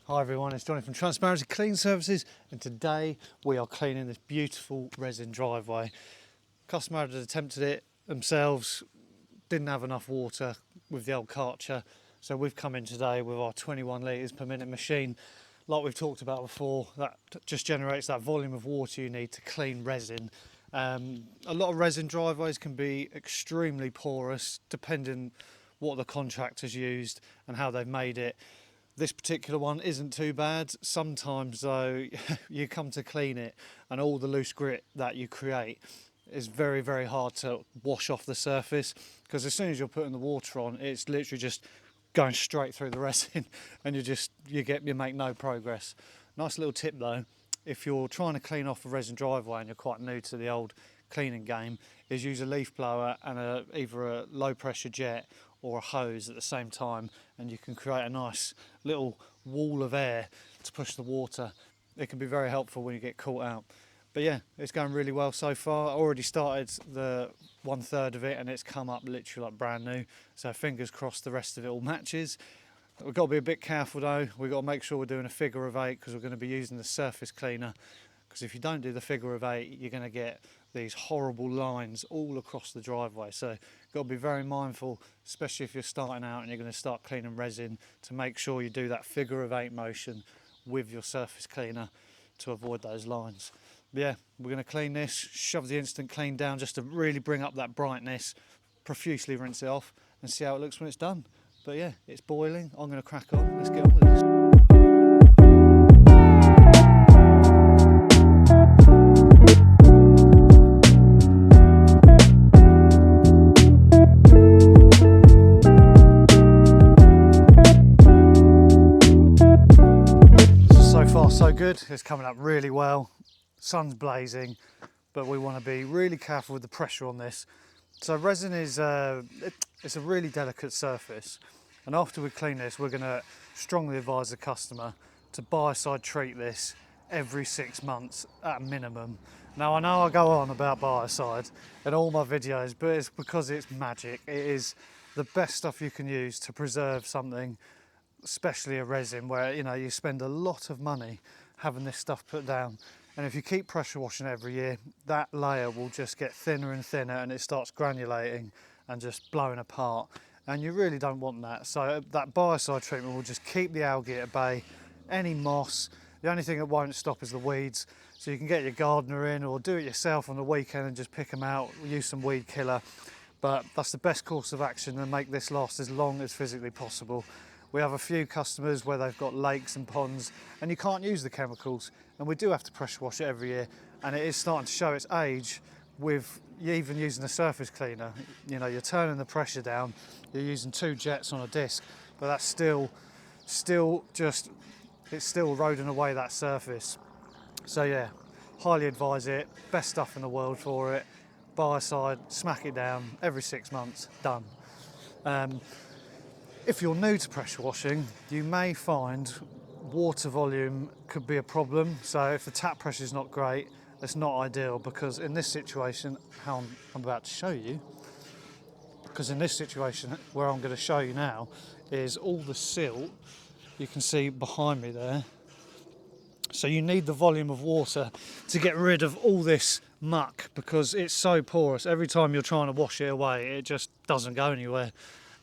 Hi everyone, it's Johnny from Transparency Clean Services, and today we are cleaning this beautiful resin driveway. Customer had attempted it themselves, didn't have enough water with the old Karcher, so we've come in today with our 21 litres per minute machine. Like we've talked about before, that just generates that volume of water you need to clean resin. A lot of resin driveways can be extremely porous depending what the contractor's used and how they've made it. This particular one isn't too bad. Sometimes though, you come to clean it and all the loose grit that you create is very, very hard to wash off the surface, because as soon as you're putting the water on, it's literally just going straight through the resin and you make no progress. Nice little tip though, if you're trying to clean off a resin driveway and you're quite new to the old cleaning game, is use a leaf blower and either a low pressure jet or a hose at the same time, and you can create a nice little wall of air to push the water. It can be very helpful when you get caught out. But yeah, it's going really well so far. I already started the 1/3 of it and it's come up literally like brand new. So fingers crossed the rest of it all matches. We've got to be a bit careful though. We've got to make sure we're doing a figure of 8, because we're going to be using the surface cleaner. Because if you don't do the figure of 8, you're going to get these horrible lines all across the driveway. So got to be very mindful, especially if you're starting out and you're going to start cleaning resin, to make sure you do that figure of 8 motion with your surface cleaner to avoid those lines. But yeah, we're going to clean this, shove the instant clean down just to really bring up that brightness, profusely rinse it off and see how it looks when it's done. But yeah, it's boiling. I'm going to crack on. Let's get on with this. So good, it's coming up really well, sun's blazing, but we want to be really careful with the pressure on this. So resin is it's a really delicate surface, and after we clean this, we're going to strongly advise the customer to Biocide treat this every 6 months at a minimum. Now I know I go on about Biocide in all my videos, but it's because it's magic. It is the best stuff you can use to preserve something, especially a resin, where you spend a lot of money having this stuff put down, and if you keep pressure washing every year, that layer will just get thinner and thinner and it starts granulating and just blowing apart, and you really don't want that. So that Biocide treatment will just keep the algae at bay, any moss. The only thing that won't stop is the weeds, so you can get your gardener in or do it yourself on the weekend and just pick them out, use some weed killer. But that's the best course of action and make this last as long as physically possible. We have a few customers where they've got lakes and ponds and you can't use the chemicals, and we do have to pressure wash it every year, and it is starting to show its age with even using a surface cleaner. You're turning the pressure down, you're using 2 jets on a disc, but that's still eroding away that surface. So yeah, highly advise it, best stuff in the world for it. Biocide, smack it down every 6 months, done. If you're new to pressure washing, you may find water volume could be a problem. So if the tap pressure is not great, it's not ideal, because in this situation, how I'm about to show you, because in this situation where I'm going to show you now is all the silt you can see behind me there. So you need the volume of water to get rid of all this muck, because it's so porous. Every time you're trying to wash it away, it just doesn't go anywhere.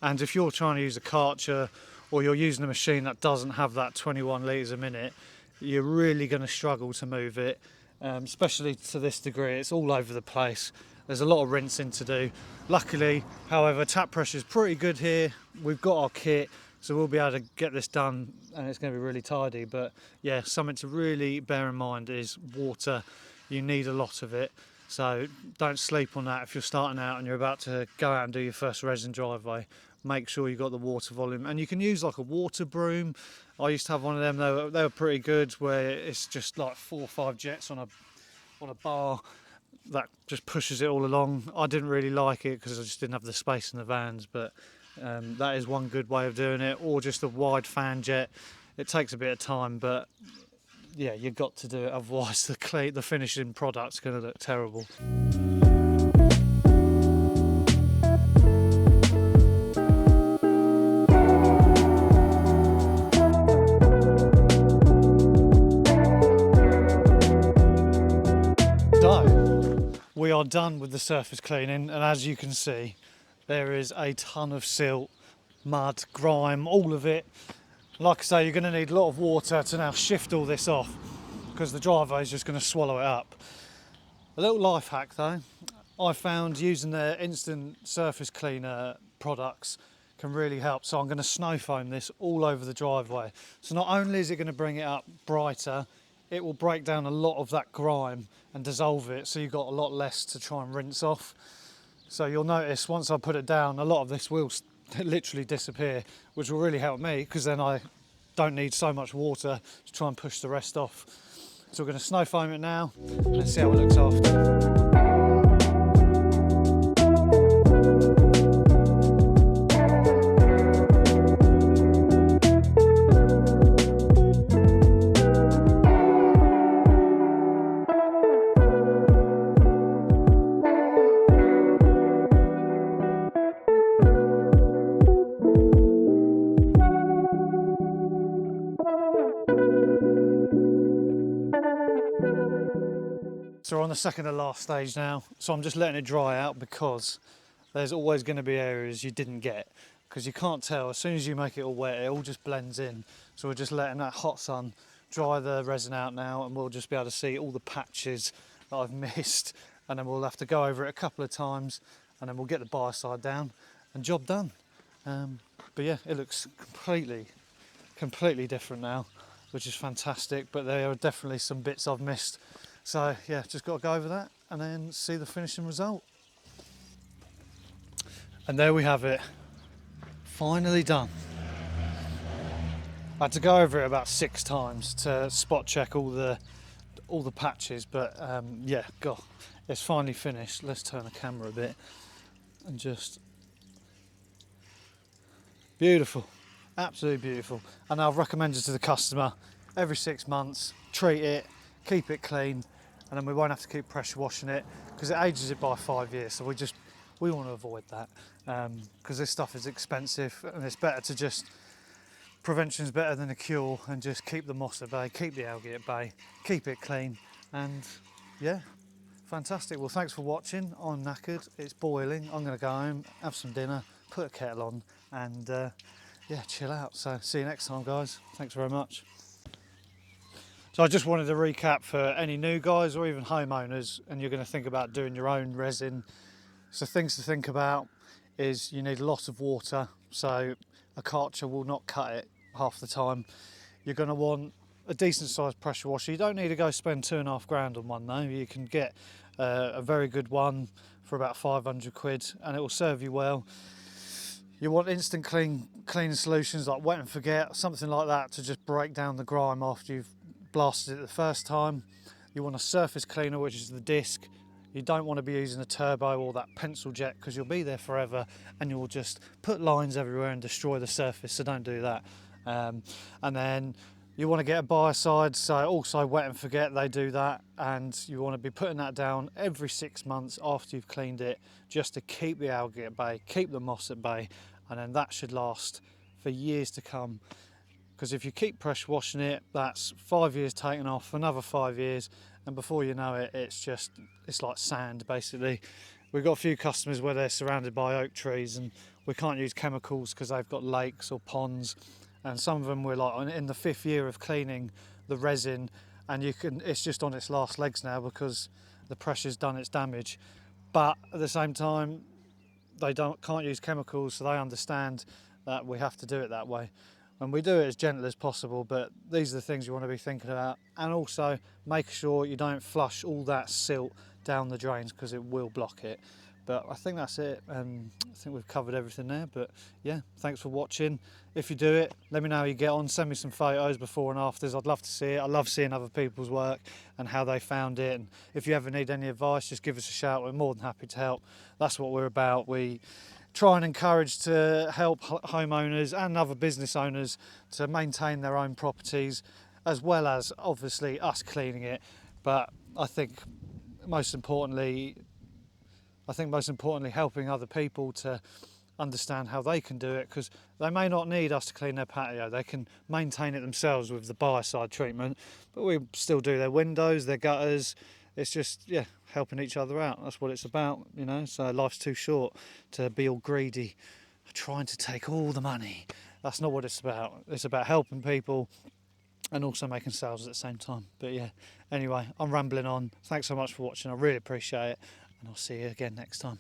And if you're trying to use a Karcher or you're using a machine that doesn't have that 21 litres a minute, you're really going to struggle to move it, especially to this degree. It's all over the place. There's a lot of rinsing to do. Luckily, however, tap pressure is pretty good here. We've got our kit, so we'll be able to get this done and it's going to be really tidy. But yeah, something to really bear in mind is water. You need a lot of it. So don't sleep on that if you're starting out and you're about to go out and do your first resin driveway. Make sure you've got the water volume, and you can use like a water broom. I used to have one of them. They were pretty good, where it's just like 4 or 5 jets on a bar that just pushes it all along. I didn't really like it because I just didn't have the space in the vans, but that is one good way of doing it. Or just a wide fan jet. It takes a bit of time, but yeah, you've got to do it, otherwise the finishing product's going to look terrible. we are done with the surface cleaning, and as you can see, there is a ton of silt, mud, grime, all of it. Like I say, you're going to need a lot of water to now shift all this off, because the driveway is just going to swallow it up. A little life hack though, I found using the instant surface cleaner products can really help. So I'm going to snow foam this all over the driveway. So not only is it going to bring it up brighter, it will break down a lot of that grime and dissolve it, so you've got a lot less to try and rinse off. So you'll notice once I put it down, a lot of this will literally disappear, which will really help me, because then I don't need so much water to try and push the rest off. So we're going to snow foam it now and see how it looks after. So we're on the second to last stage now, so I'm just letting it dry out, because there's always going to be areas you didn't get, because you can't tell. As soon as you make it all wet, it all just blends in. So we're just letting that hot sun dry the resin out now, and we'll just be able to see all the patches that I've missed, and then we'll have to go over it a couple of times, and then we'll get the Biocide down and job done. But yeah, it looks completely different now, which is fantastic, but there are definitely some bits I've missed. So yeah, just got to go over that and then see the finishing result. And there we have it, finally done. I had to go over it about 6 times to spot check all the patches, but yeah, God, it's finally finished. Let's turn the camera a bit and just beautiful, absolutely beautiful. And I've recommended to the customer every 6 months, treat it, keep it clean, and then we won't have to keep pressure washing it, because it ages it by 5 years. So we want to avoid that, because this stuff is expensive, and it's better to just, prevention's better than a cure, and just keep the moss at bay, keep the algae at bay, keep it clean, and yeah, fantastic. Well, thanks for watching. I'm knackered, it's boiling. I'm going to go home, have some dinner, put a kettle on, and yeah, chill out. So see you next time, guys. Thanks very much. So I just wanted to recap for any new guys or even homeowners, and you're going to think about doing your own resin. So things to think about is you need a lot of water, so a karcher will not cut it half the time. You're going to want a decent sized pressure washer. You don't need to go spend £2,500 on one though. You can get a very good one for about 500 quid, and it will serve you well. You want instant cleaning solutions like wet and forget, something like that, to just break down the grime after you've blasted it the first time. You want a surface cleaner, which is the disc. You don't want to be using a turbo or that pencil jet, because you'll be there forever and you'll just put lines everywhere and destroy the surface, so don't do that. And then you want to get a Biocide, so also wet and forget, they do that, and you want to be putting that down every 6 months after you've cleaned it, just to keep the algae at bay, keep the moss at bay, and then that should last for years to come. Because if you keep pressure washing it, that's 5 years taken off, another 5 years, and before you know it, it's like sand basically. We've got a few customers where they're surrounded by oak trees, and we can't use chemicals because they've got lakes or ponds, and some of them we're like in the 5th year of cleaning the resin, and it's just on its last legs now because the pressure's done its damage. But at the same time, they can't use chemicals, so they understand that we have to do it that way. And we do it as gentle as possible, but these are the things you want to be thinking about. And also make sure you don't flush all that silt down the drains, because it will block it. But I think that's it. I think we've covered everything there. But yeah, thanks for watching. If you do it, let me know how you get on. Send me some photos before and afters. I'd love to see it. I love seeing other people's work and how they found it. And if you ever need any advice, just give us a shout. We're more than happy to help. That's what we're about. We try and encourage to help homeowners and other business owners to maintain their own properties, as well as obviously us cleaning it. But I think most importantly helping other people to understand how they can do it, because they may not need us to clean their patio. They can maintain it themselves with the Biocide treatment, but we still do their windows, their gutters. it's just, yeah, helping each other out. That's what it's about, you know. So life's too short to be all greedy, trying to take all the money. That's not what it's about. It's about helping people and also making sales at the same time. But yeah, anyway, I'm rambling on. Thanks so much for watching. I really appreciate it, and I'll see you again next time.